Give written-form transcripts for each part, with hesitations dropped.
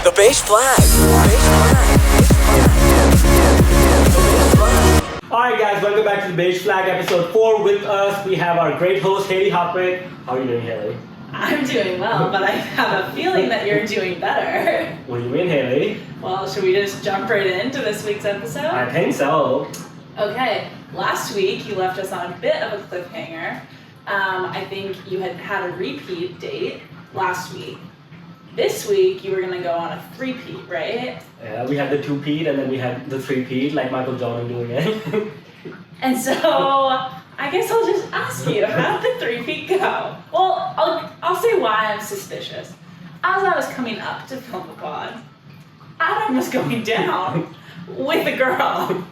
The beige flag. Beige flag. Alright guys, welcome back to the Beige Flag episode 4. With us, we have our great host, Haley Hopwick. How are you doing, Haley? I'm doing well, but I have a feeling that you're doing better. What do you mean, Haley? Well, should we just jump right into this week's episode? I think so. Okay, last week you left us on a bit of a cliffhanger. I think you had a repeat date last week. This week you were gonna go on a three-peat, right? Yeah, we had the 2-peat and then we had the 3-peat, like Michael Jordan doing it. And so I guess I'll just ask you, how did the three-peat go? Well, I'll say why I'm suspicious. As I was coming up to film the pod, Adam was going down with a girl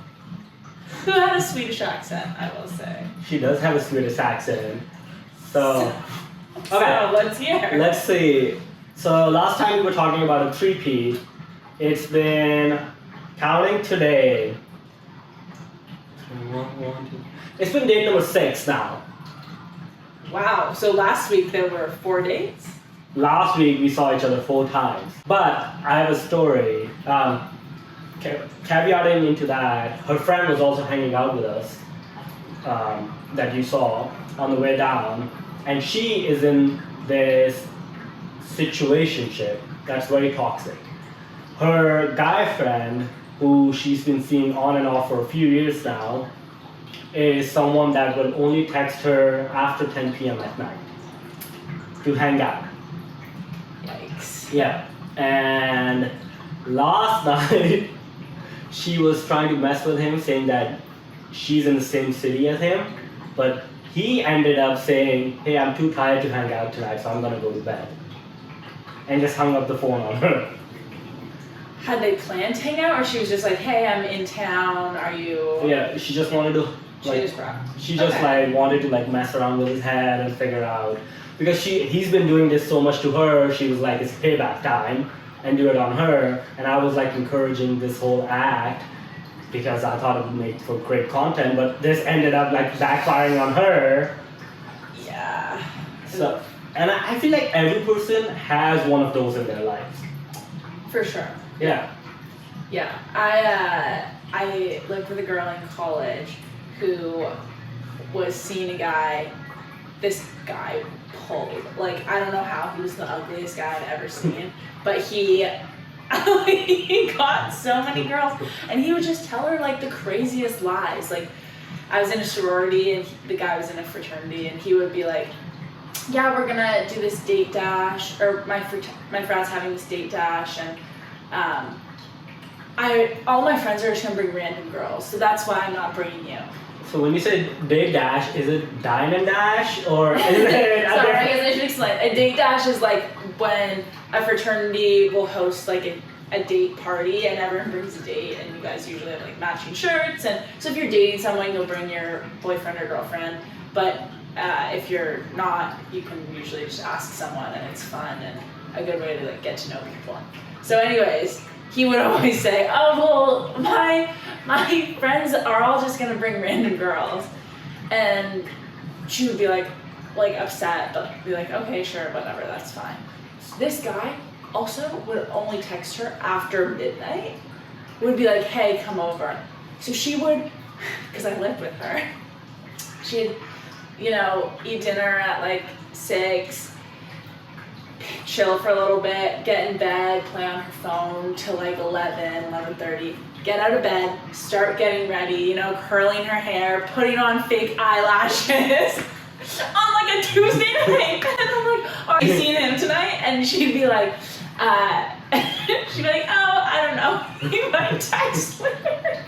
who had a Swedish accent, I will say. She does have a Swedish accent. So, okay. So let's hear. Let's see. So last time we were talking about a 3-peat. It's been, counting today, it's been date number 6 now. Wow, so last week there were 4 dates? Last week we saw each other 4 times. But I have a story. Caveating into that, her friend was also hanging out with us that you saw on the way down. And she is in this situationship that's very toxic. Her guy friend, who she's been seeing on and off for a few years now, is someone that will only text her after 10 p.m. at night to hang out. Yikes. Yeah. And last night, she was trying to mess with him, saying that she's in the same city as him, but he ended up saying, hey, I'm too tired to hang out tonight, so I'm gonna go to bed. And just hung up the phone on her. Had they planned to hang out, or she was just like, hey, I'm in town, are you... Yeah, she just wanted to, wanted to mess around with his head and figure out, because he's been doing this so much to her, she was like, it's payback time, and do it on her, and I was like encouraging this whole act, because I thought it would make for great content, but this ended up like backfiring on her. Yeah. So, and I feel like every person has one of those in their lives. For sure. Yeah. Yeah. I lived with a girl in college who was seeing a guy, this guy pulled, like, I don't know how, he was the ugliest guy I'd ever seen, but he got so many girls, and he would just tell her like the craziest lies. Like, I was in a sorority and the guy was in a fraternity, and he would be like, yeah, we're gonna do this date dash, or my friend's having this date dash, and all my friends are just gonna bring random girls, so that's why I'm not bringing you. So when you say date dash, is it dine and dash, or is it... Sorry, I guess I should explain. A date dash is like when a fraternity will host like a date party, and everyone brings a date, and you guys usually have like matching shirts, and so if you're dating someone, you'll bring your boyfriend or girlfriend, but if you're not, you can usually just ask someone, and it's fun and a good way to like get to know people. So anyways, he would always say, oh, well, my friends are all just gonna bring random girls. And she would be like upset, but be like, okay, sure, whatever, that's fine. This guy also would only text her after midnight, would be like, hey, come over. So she would, because I lived with her, she'd, eat dinner at like 6, chill for a little bit, get in bed, play on her phone till like 11:30, get out of bed, start getting ready, curling her hair, putting on fake eyelashes on like a Tuesday night. And I'm like, oh, you seen him tonight? And she'd be like, oh, I don't know, he might text later.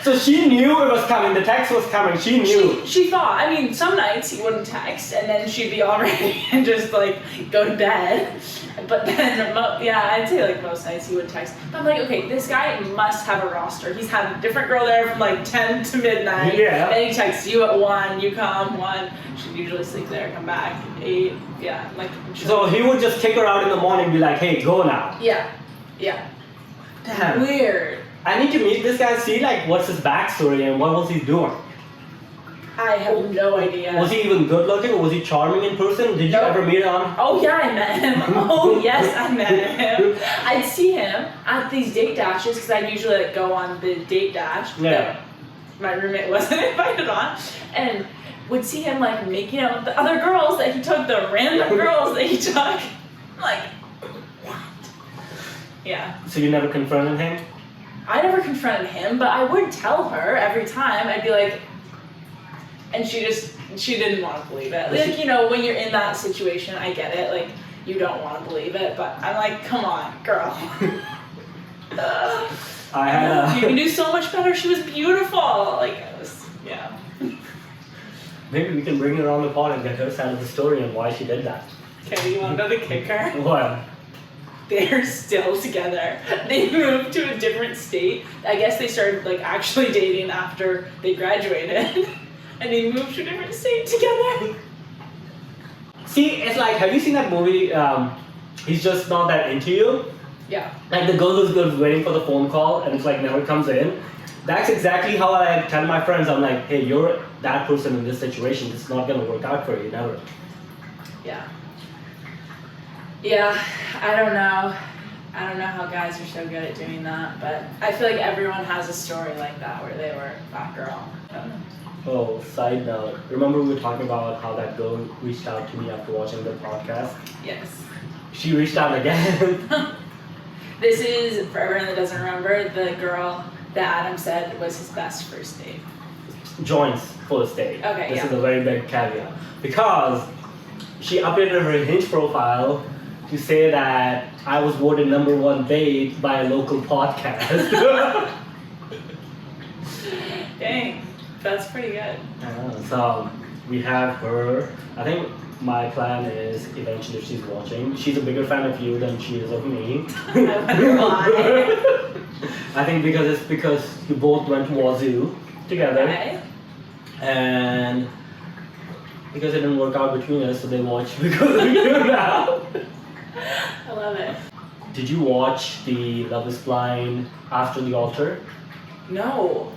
So she knew it was coming, the text was coming, she knew. She thought, some nights he wouldn't text, and then she'd be all ready and just like go to bed. But then, I'd say like most nights he would text. But I'm like, okay, this guy must have a roster. He's had a different girl there from like 10 to midnight. Yeah. Then he texts you at 1, you come 1. She'd usually sleep there, come back 8. Yeah, like. So he would just kick her out in the morning and be like, hey, go now. Yeah. Damn. Weird. I need to meet this guy, see like what's his backstory and what was he doing. I have no idea. Was he even good looking, or was he charming in person? Did you ever meet him? Oh yeah, I met him. Oh yes, I met him. I'd see him at these date dashes because I'd usually like, go on the date dash Yeah. that my roommate wasn't invited on, and would see him like making out with the other girls that he took, the random girls that he took. I'm like, what? Yeah. So you never confronted him? I never confronted him, but I would tell her every time. I'd be like, and she didn't want to believe it. Like, you know, when you're in that situation, I get it. Like, you don't want to believe it, but I'm like, come on, girl. I had You can do so much better. She was beautiful. Like, it was, yeah. Maybe we can bring her on the pod and get her side of the story and why she did that. Okay, you want another kicker? What? They're still together. They moved to a different state. I guess they started like actually dating after they graduated. And they moved to a different state together. See, it's like, have you seen that movie, He's Just Not That Into You? Yeah. Like the girl who's good waiting for the phone call and it's like never comes in. That's exactly how I tell my friends. I'm like, hey, you're that person in this situation. It's not gonna work out for you, never. Yeah. Yeah, I don't know. I don't know how guys are so good at doing that, but I feel like everyone has a story like that where they were that girl. I don't know. Oh, side note. Remember we were talking about how that girl reached out to me after watching the podcast? Yes. She reached out again. This is, for everyone that doesn't remember, the girl that Adam said was his best first date. Joins first date. Okay, This yeah. is a very big caveat. Because she updated her Hinge profile to say that I was voted #1 date by a local podcast. Dang, that's pretty good. So we have her. I think my plan is eventually if she's watching, she's a bigger fan of you than she is of me. I wonder why. I think because you both went to Wazoo together. Okay. And because it didn't work out between us, so they watched because of you now. I love it. Did you watch the Love is Blind After the Altar? No.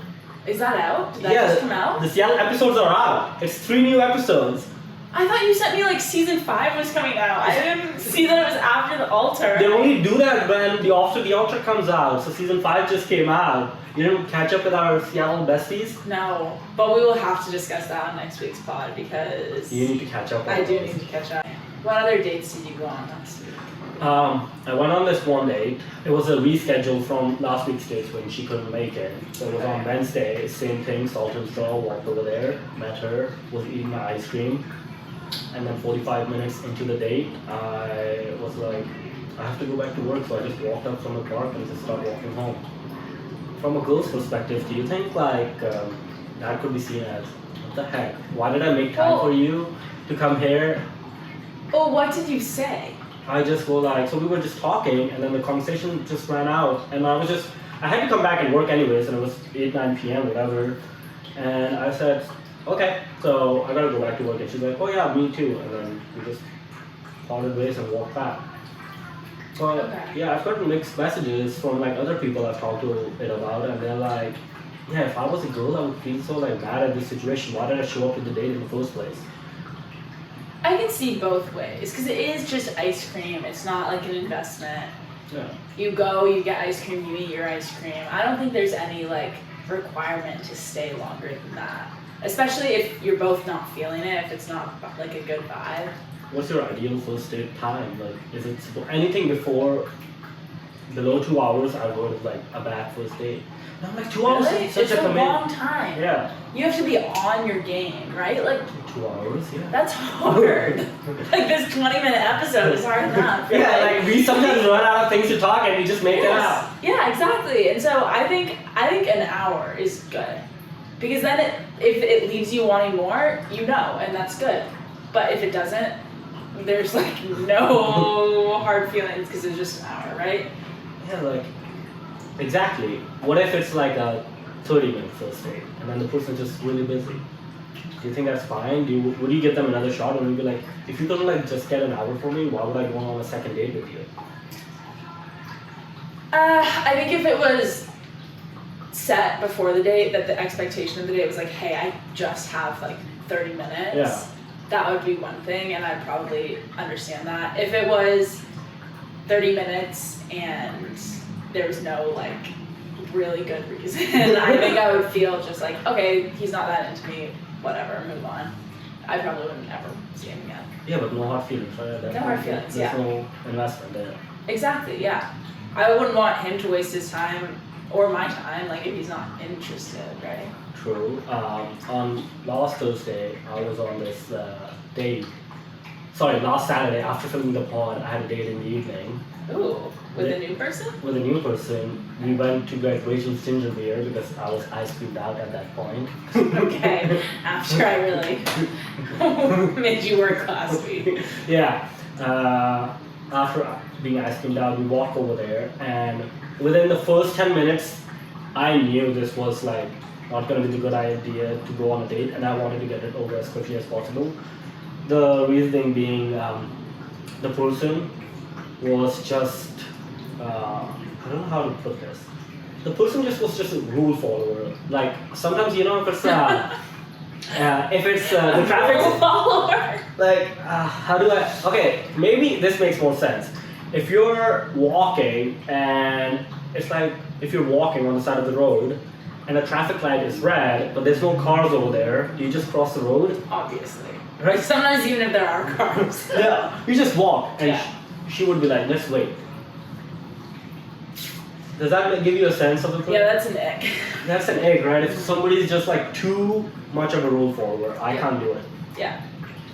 Is that out? Did that just come out? The Seattle episodes are out. It's 3 new episodes. I thought you sent me like season 5 was coming out. I didn't see that it was after the altar. They only do that when the After the Altar comes out. So season 5 just came out. You didn't catch up with our Seattle besties? No, but we will have to discuss that on next week's pod because You need to catch up. I do need to catch up. What other dates did you go on last week? I went on this one date. It was a reschedule from last week's date when she couldn't make it. So it was on Wednesday, same thing, Salton Straw, walked over there, met her, was eating my ice cream. And then 45 minutes into the date, I was like, I have to go back to work, so I just walked up from the park and just started walking home. From a girl's perspective, do you think like that could be seen as, what the heck? Why did I make time for you to come here? Oh, what did you say? I just go like, so we were just talking and then the conversation just ran out and I had to come back and work anyways and it was 8, 9 p.m. whatever. And I said, okay, so I gotta go back to work. And she's like, oh yeah, me too. And then we just parted ways and walked back. But yeah, I've gotten mixed messages from like other people I've talked to it about and they're like, yeah, if I was a girl I would feel so like mad at this situation. Why did I show up to the date in the first place? I can see both ways because it is just ice cream. It's not like an investment. Yeah. You go, you get ice cream, you eat your ice cream. I don't think there's any like requirement to stay longer than that. Especially if you're both not feeling it, if it's not like a good vibe. What's your ideal first date time? Like, is it anything below 2 hours? I've heard of like a bad first date. And I'm like 2 hours Really? is such It's a a commitment. long time. Yeah. You have to be on your game, right? Like 2 hours, yeah. that's hard. Like this 20-minute episode is hard enough. You're Yeah, like we sometimes run out of things to talk and we just make it out. Yeah, exactly. And so I think an hour is good. Because then if it leaves you wanting more, you know, and that's good. But if it doesn't, there's like no hard feelings because it's just an hour, right? Yeah, like exactly. What if it's like a 30-minute first date and then the person's just really busy? Do you think that's fine? Would you give them another shot, or would you be like, if you couldn't like just get an hour for me, why would I go on a second date with you? I think if it was set before the date, that the expectation of the date was like, hey, I just have like 30 minutes. Yeah. That would be one thing, and I'd probably understand that. If it was, 30 minutes and there was no like really good reason, I think I would feel just like, okay, he's not that into me, whatever, move on. I probably wouldn't ever see him again. Yeah, but no hard feelings, right? No hard feelings, There's no investment there. Exactly, yeah. I wouldn't want him to waste his time or my time, like if he's not interested, right? True. On last Thursday, I was on this date. Sorry, last Saturday, after filming the pod, I had a date in the evening. Ooh, with a new person? With a new person. We went to get Rachel's ginger beer because I was ice creamed out at that point. Okay, after I really made you work last week. Yeah. After being ice creamed out, we walked over there, and within the first 10 minutes, I knew this was like not going to be the good idea to go on a date, and I wanted to get it over as quickly as possible. The reasoning being the person was just, I don't know how to put this. The person just was just a rule follower. Like sometimes, you know, if it's the traffic Rule follower. like how do I, okay, maybe this makes more sense. If you're walking and it's like if you're walking on the side of the road and the traffic light is red but there's no cars over there, do you just cross the road? Obviously. Right? Sometimes even if there are cars. Yeah, you just walk and Yeah. she would be like, let's wait. Does that give you a sense of the person? Yeah, that's an ick. That's an egg, right? If somebody's just like too much of a rule follower, I Yeah. can't do it. Yeah.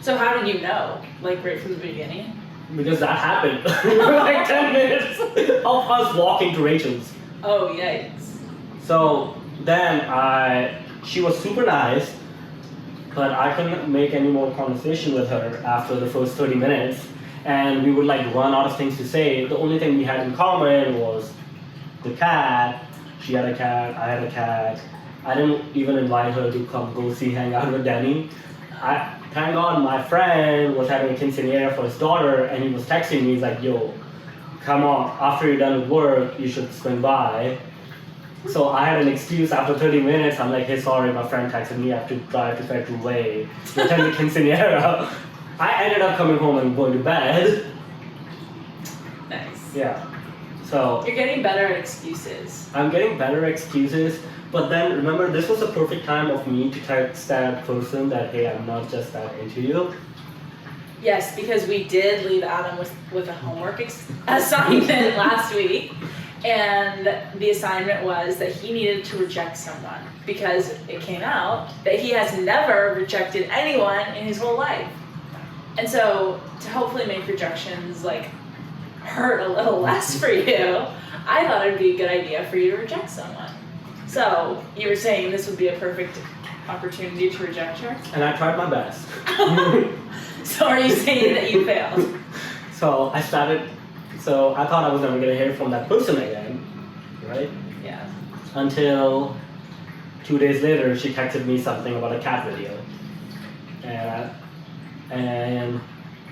So how did you know? Like right from the beginning? Because that happened. Like 10 minutes of us walking to Rachel's. Oh, yikes. So then she was super nice, but I couldn't make any more conversation with her after the first 30 minutes. And we would like run out of things to say. The only thing we had in common was the cat. She had a cat, I had a cat. I didn't even invite her to come go hang out with Danny. Thank God my friend was having a quinceañera for his daughter and he was texting me, he's like, yo, come on, after you're done with work, you should swing by. So I had an excuse after 30 minutes, I'm like, hey, sorry, my friend texted me, I have to drive to Federal Way to attend the quinceañera. I ended up coming home and going to bed. Nice. Yeah. So You're getting better at excuses. I'm getting better excuses, but then remember, this was the perfect time of me to text that person that, hey, I'm not just that into you. Yes, because we did leave Adam with a homework assignment last week. And the assignment was that he needed to reject someone because it came out that he has never rejected anyone in his whole life. And so to hopefully make rejections like hurt a little less for you, I thought it'd be a good idea for you to reject someone. So you were saying this would be a perfect opportunity to reject her? And I tried my best. So are you saying that you failed? So I thought I was never gonna hear from that person again, right? Yeah. Until 2 days later, she texted me something about a cat video. And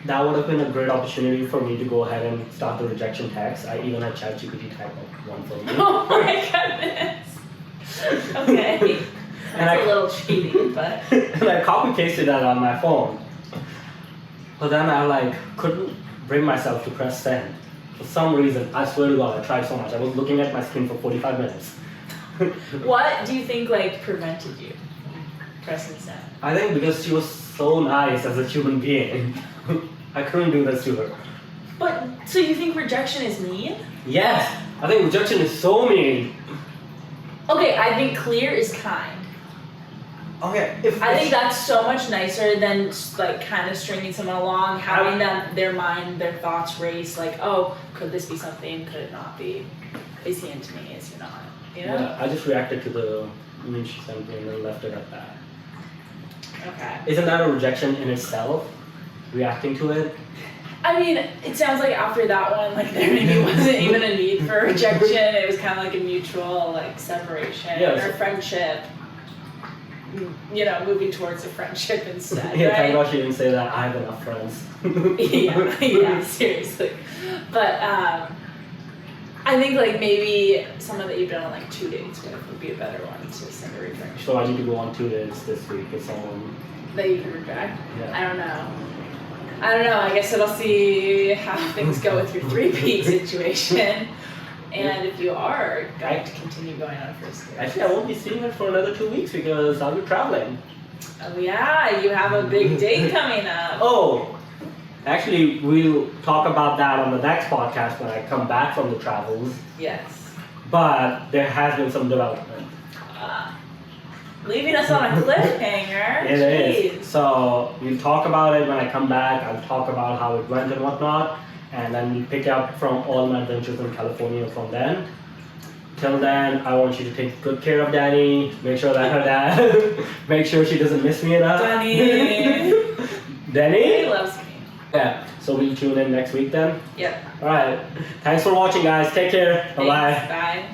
that would have been a great opportunity for me to go ahead and start the rejection text. I even had ChatGPT type up one for me. Oh my goodness. Okay. That's a little cheating, but. And I copy pasted that on my phone. But then I couldn't bring myself to press send. For some reason, I swear to God, I tried so much. I was looking at my screen for 45 minutes. What do you think prevented you pressing send? I think because she was so nice as a human being. I couldn't do this to her. But, so you think rejection is mean? Yes, I think rejection is so mean. Okay, I think clear is kind. Okay, I think that's so much nicer than kind of stringing someone along, having their mind, their thoughts race, oh, could this be something, could it not be? Is he into me, is he not? You know? Yeah, I just reacted to the meme she sent me and then left it at that. Okay. Isn't that a rejection in itself? Reacting to it? I mean, it sounds like after that one, there maybe wasn't even a need for rejection. It was kind of like a mutual, separation or friendship. You know, moving towards a friendship instead, Yeah, right? thank God she didn't say that. I have enough friends. yeah, seriously. But I think maybe someone that you've been on 2 dates with would be a better one to send a refresh. So I need to go on 2 dates this week with someone. That you can reject? Yeah. I don't know. I don't know. I guess it'll see how things go with your 3-peat situation, and if you are going to continue going on first date. Actually, I won't be seeing her for another 2 weeks because I'll be traveling. Oh yeah, you have a big date coming up. Oh, actually, we'll talk about that on the next podcast when I come back from the travels. Yes. But there has been some development. Leaving us on a cliffhanger. It Jeez. is. So we'll talk about it when I come back. I'll talk about how it went and whatnot, and then we'll pick up from all my adventures in California from then. Till then, I want you to take good care of Danny. Make sure that her dad, make sure she doesn't miss me enough. Danny. Danny? He loves me. Yeah. So we'll tune in next week then. Yep. All right. Thanks for watching, guys. Take care. Bye bye. Thanks. Bye.